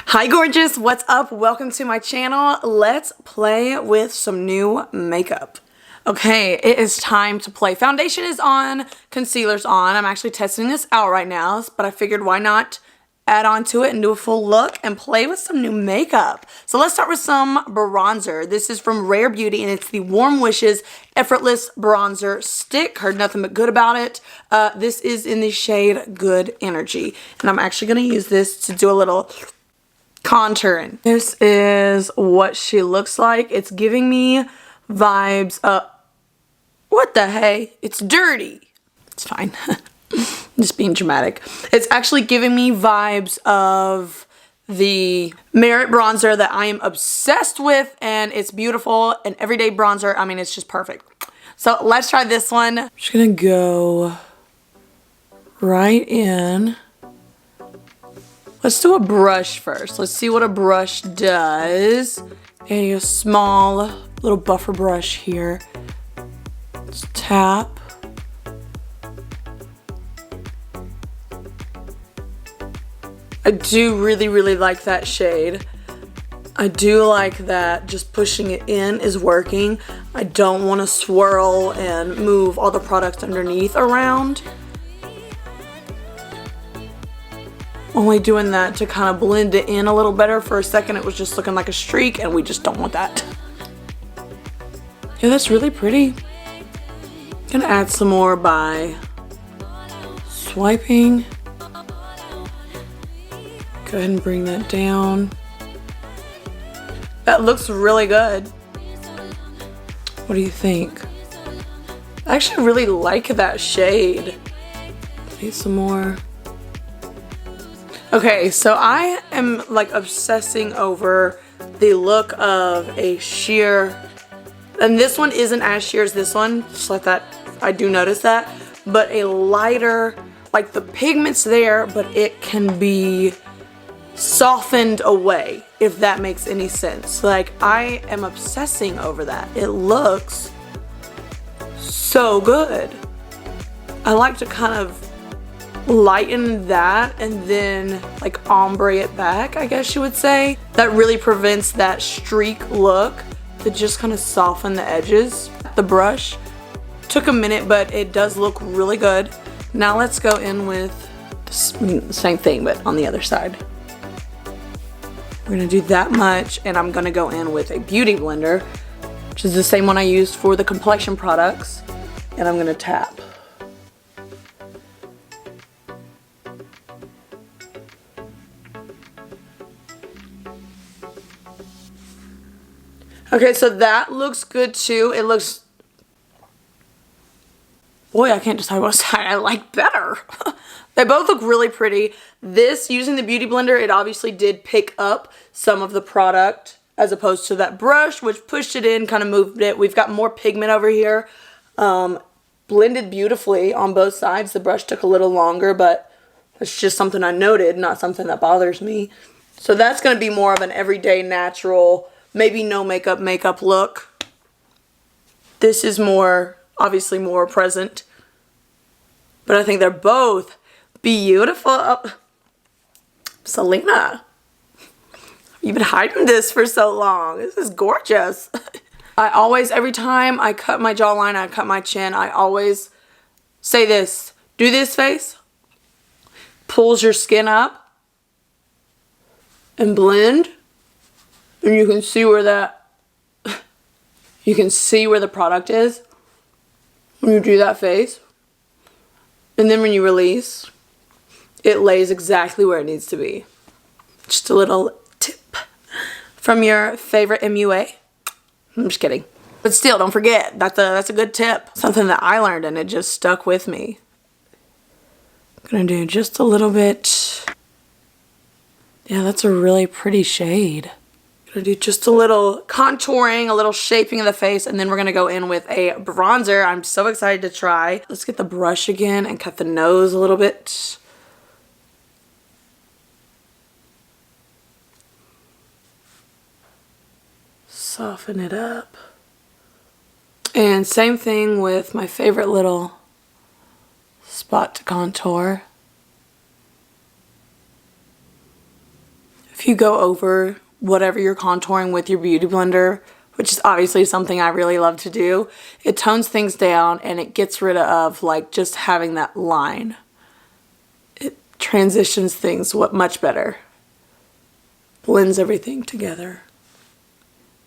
Hi gorgeous, what's up? Welcome to my channel. Let's play with some new makeup. Okay, it is time to play. Foundation is on, concealer's on. I'm actually testing this out right now, but I figured why not add on to it and do a full look and play with some new makeup. So let's start with some bronzer. This is from Rare Beauty and it's the Warm Wishes Effortless Bronzer Stick. Heard nothing but good about it. This is in the shade Good Energy. And I'm actually going to use this to do a little contouring. This is what she looks like. It's giving me vibes of, what the hey? It's dirty. It's fine. Just being dramatic. It's actually giving me vibes of the Merit bronzer that I am obsessed with, and it's beautiful. An everyday bronzer. I mean, it's just perfect. So let's try this one. I'm just gonna go right in. Let's do a brush first. Let's see what a brush does. And a small little buffer brush here. Let's tap. I do really like that shade. I do like that just pushing it in is working. I don't want to swirl and move all the products underneath around. Only doing that to kind of blend it in a little better. For a second it was just looking like a streak and we just don't want that. Yeah, that's really pretty. Gonna add some more by swiping. Go ahead and bring that down. That looks really good. What do you think? I actually really like that shade. Need some more. Okay, so I am like obsessing over the look of a sheer, and this one isn't as sheer as this one, just like that. I do notice that, but a lighter, like the pigment's there, but it can be softened away, if that makes any sense. Like, I am obsessing over that. It looks so good. I like to kind of lighten that and then like ombre it back, I guess you would say. That really prevents that streak look, to just kind of soften the edges. The brush took a minute, but it does look really good. Now let's go in with the same thing, but on the other side. We're gonna do that much, and I'm gonna go in with a beauty blender, which is the same one I used for the complexion products, and I'm gonna tap. Okay, so that looks good too. It looks, boy, I can't decide what side I like better. They both look really pretty. This, using the beauty blender, it obviously did pick up some of the product as opposed to that brush, which pushed it in, kind of moved it. We've got more pigment over here. Blended beautifully on both sides. The brush took a little longer, but it's just something I noted, not something that bothers me. So that's going to be more of an everyday natural, maybe no makeup look. This is more, obviously more present. But I think they're both beautiful. Oh, Selena, you've been hiding this for so long. This is gorgeous. I always, every time I cut my jawline, I cut my chin, I always say this. Do this face. Pulls your skin up. And blend. And you can see where that, you can see where the product is when you do that face. And then when you release, it lays exactly where it needs to be. Just a little tip from your favorite MUA. I'm just kidding. But still, don't forget, that's a good tip. Something that I learned and it just stuck with me. I'm gonna do just a little bit. Yeah, that's a really pretty shade. Gonna do just a little contouring, a little shaping of the face, and then we're gonna go in with a bronzer. I'm so excited to try. Let's get the brush again and cut the nose a little bit. Soften it up. And same thing with my favorite little spot to contour. if you go over whatever you're contouring with your beauty blender, which is obviously something I really love to do, it tones things down and it gets rid of like just having that line. It transitions things much better. Blends everything together.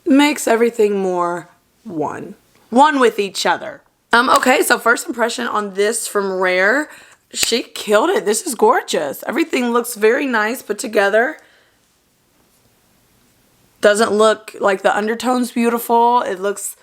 Makes everything more one with each other. Okay, so first impression on this from Rare. She killed it. This is gorgeous. Everything looks very nice put together. Doesn't look like the undertone's beautiful. It looks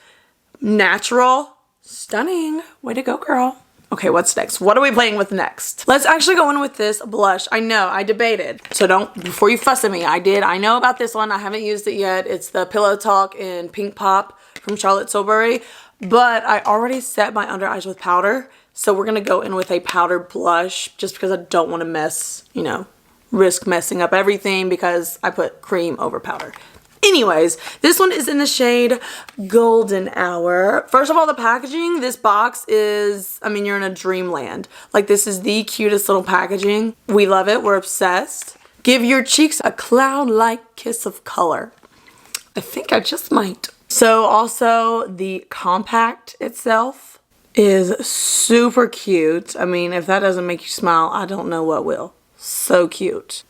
natural. Stunning. Way to go, girl. Okay, what's next? What are we playing with next? Let's actually go in with this blush. I know, I debated. So before you fuss at me, I know about this one. I haven't used it yet. It's the Pillow Talk in Pink Pop from Charlotte Tilbury. But I already set my under eyes with powder. So we're going to go in with a powdered blush just because I don't want to risk messing up everything because I put cream over powder. Anyways, this one is in the shade Golden Hour. First of all, the packaging, this box is, you're in a dreamland. Like, this is the cutest little packaging. We love it. We're obsessed. Give your cheeks a cloud-like kiss of color. I think I just might. So also the compact itself is super cute. If that doesn't make you smile, I don't know what will. So cute.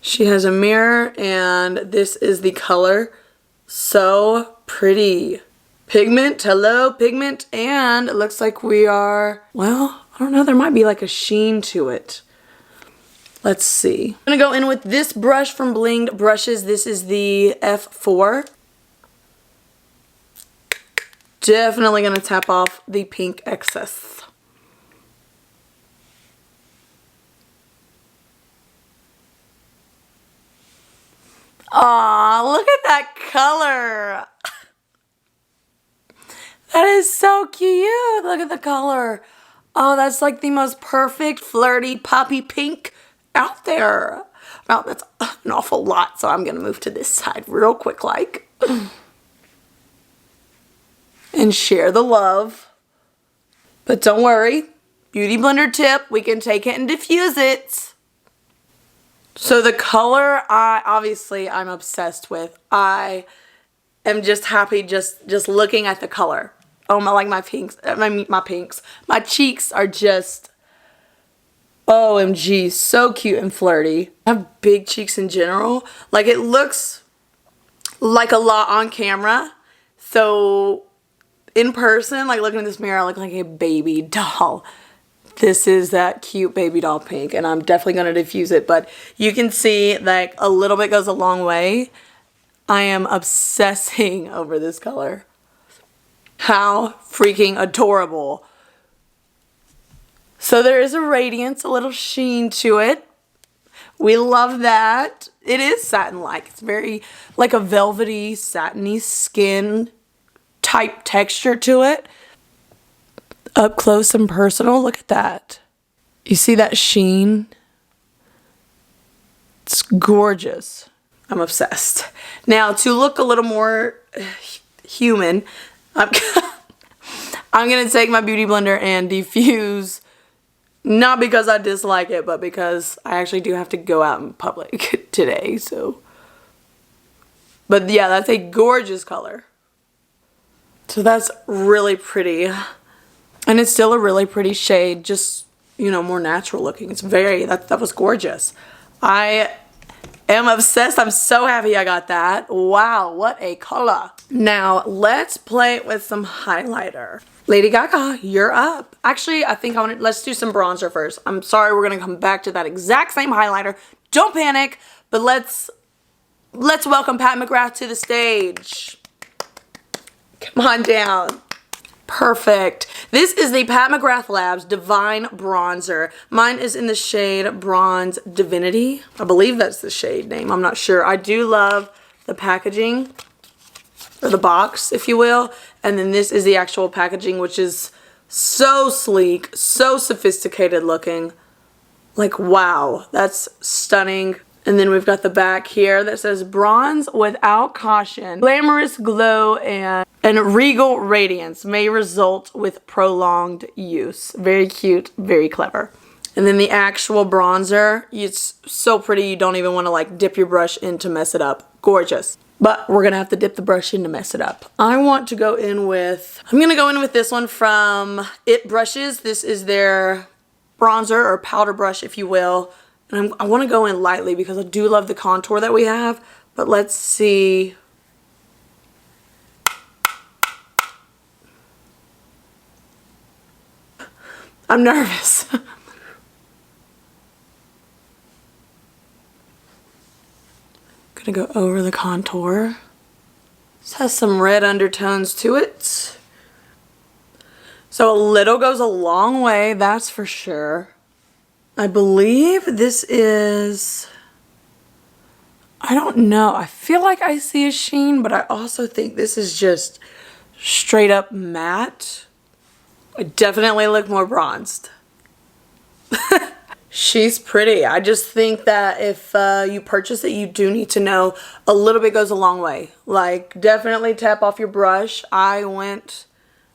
She has a mirror and this is the color. So pretty. Pigment, hello, pigment, and it looks like we are, well, I don't know, there might be like a sheen to it. Let's see. I'm gonna go in with this brush from Blinged Brushes. This is the F4. Definitely gonna tap off the pink excess. Aw, look at that color. That is so cute. Look at the color. Oh, that's like the most perfect flirty poppy pink out there. Well, that's an awful lot, so I'm gonna move to this side real quick like. And share the love. But don't worry, beauty blender tip, we can take it and diffuse it. So the color, I'm obsessed with. I am just happy just looking at the color. Oh, my pinks. My cheeks are just, OMG, so cute and flirty. I have big cheeks in general. Like, it looks like a lot on camera. So in person, like looking in this mirror, I look like a baby doll. This is that cute baby doll pink, and I'm definitely going to diffuse it, but you can see like a little bit goes a long way. I am obsessing over this color. How freaking adorable. So there is a radiance, a little sheen to it. We love that. It is satin-like. It's very like a velvety, satiny skin type texture to it. Up close and personal, look at that. You see that sheen? It's gorgeous. I'm obsessed. Now, to look a little more human, I'm going to take my beauty blender and diffuse, not because I dislike it, but because I actually do have to go out in public today, so. But yeah, that's a gorgeous color. So that's really pretty. And it's still a really pretty shade, just, more natural looking. It's that was gorgeous. I am obsessed. I'm so happy I got that. Wow, what a color. Now, let's play with some highlighter. Lady Gaga, you're up. Actually, I think let's do some bronzer first. I'm sorry, we're gonna come back to that exact same highlighter. Don't panic, but let's welcome Pat McGrath to the stage. Come on down. Perfect. This is the Pat McGrath Labs Divine Bronzer. Mine is in the shade Bronze Divinity. I believe that's the shade name. I'm not sure. I do love the packaging, or the box, if you will. And then this is the actual packaging, which is so sleek, so sophisticated looking. Like, wow, that's stunning. And then we've got the back here that says bronze without caution. Glamorous glow and regal radiance may result with prolonged use. Very cute, very clever. And then the actual bronzer, it's so pretty you don't even want to like dip your brush in to mess it up. Gorgeous. But we're going to have to dip the brush in to mess it up. I'm going to go in with this one from It Brushes. This is their bronzer or powder brush, if you will. And I want to go in lightly because I do love the contour that we have. But let's see. I'm nervous. Gonna go over the contour. This has some red undertones to it. So a little goes a long way, that's for sure. I believe this is, I don't know. I feel like I see a sheen, but I also think this is just straight up matte. I definitely look more bronzed. She's pretty. I just think that if you purchase it, you do need to know a little bit goes a long way. Like, definitely tap off your brush. I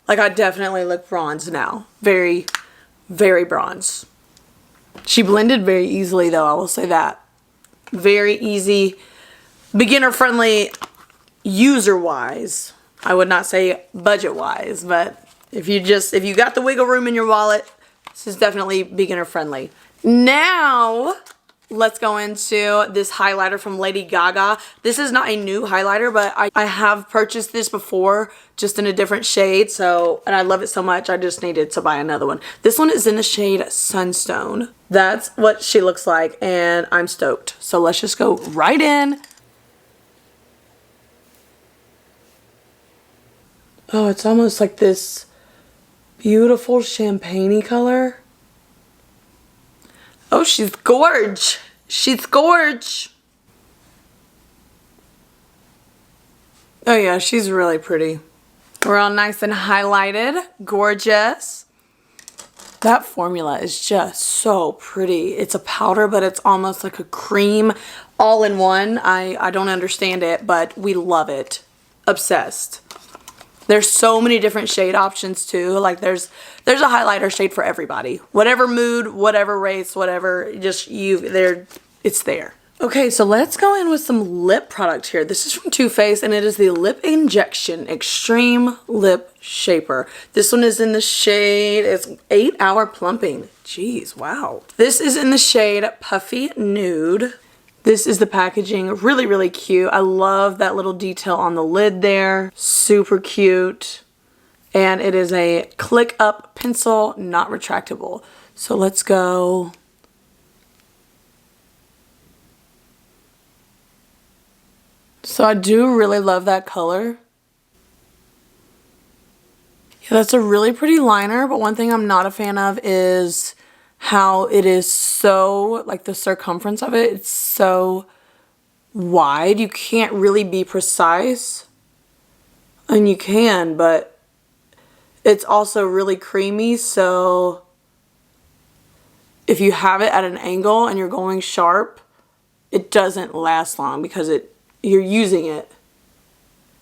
definitely look bronzed now. Very, very bronze. She blended very easily though, I will say that. Very easy. Beginner friendly user wise. I would not say budget wise, but if you got the wiggle room in your wallet, this is definitely beginner friendly. Now, let's go into this highlighter from Lady Gaga. This is not a new highlighter, but I have purchased this before, just in a different shade. And I love it so much, I just needed to buy another one. This one is in the shade Sunstone. That's what she looks like, and I'm stoked. So let's just go right in. Oh, it's almost like this beautiful champagne-y color. Oh, she's gorge. She's gorge. Oh yeah, she's really pretty. We're all nice and highlighted. Gorgeous. That formula is just so pretty. It's a powder, but it's almost like a cream all in one. I don't understand it, but we love it. Obsessed. There's so many different shade options too. Like there's a highlighter shade for everybody. Whatever mood, whatever race, whatever, it's there. Okay, so let's go in with some lip product here. This is from Too Faced and it is the Lip Injection Extreme Lip Shaper. This one is in the shade, it's 8 Hour Plumping. Jeez, wow. This is in the shade Puffy Nude. This is the packaging, really, really cute. I love that little detail on the lid there. Super cute. And it is a click up pencil, not retractable. So let's go. So I do really love that color. Yeah, that's a really pretty liner, but one thing I'm not a fan of is how it is so, like the circumference of it, it's so wide. You can't really be precise. And you can, but it's also really creamy, so if you have it at an angle and you're going sharp, it doesn't last long because you're using it.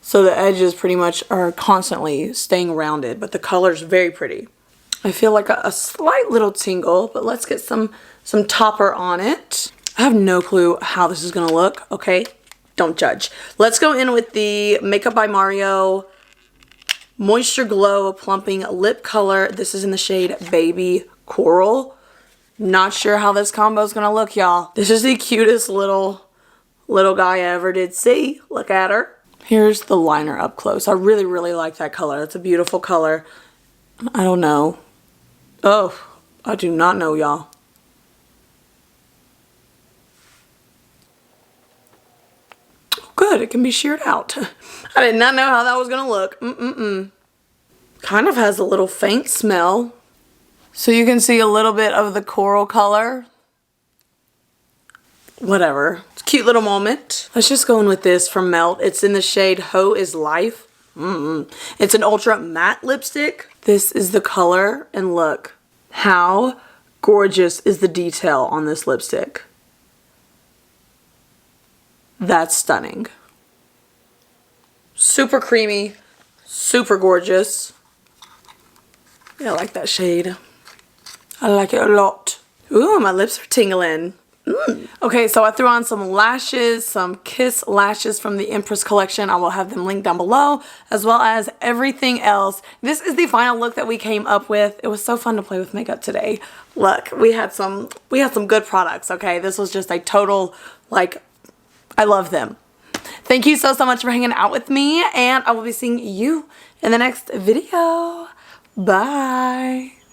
So the edges pretty much are constantly staying rounded, but the color's very pretty. I feel like a slight little tingle, but let's get some topper on it. I have no clue how this is gonna look, okay? Don't judge. Let's go in with the Makeup by Mario Moisture Glow Plumping Lip Color. This is in the shade Baby Coral. Not sure how this combo is gonna look, y'all. This is the cutest little guy I ever did see. Look at her. Here's the liner up close. I really, really like that color. It's a beautiful color. I don't know. Oh, I do not know, y'all. Good, it can be sheared out. I did not know how that was gonna look. Kind of has a little faint smell. So you can see a little bit of the coral color. Whatever. It's a cute little moment. Let's just go in with this from Melt. It's in the shade Ho is Life. It's an ultra matte lipstick. This is the color, and look how gorgeous is the detail on this lipstick. That's stunning. Super creamy, super gorgeous. Yeah, I like that shade. I like it a lot. Ooh, my lips are tingling. Okay, so I threw on some lashes, some Kiss lashes from the Empress collection. I will have them linked down below, as well as everything else. This is the final look that we came up with. It was so fun to play with makeup today. Look, we had some good products, okay? This was just a total, like, I love them. Thank you so much for hanging out with me, and I will be seeing you in the next video. Bye.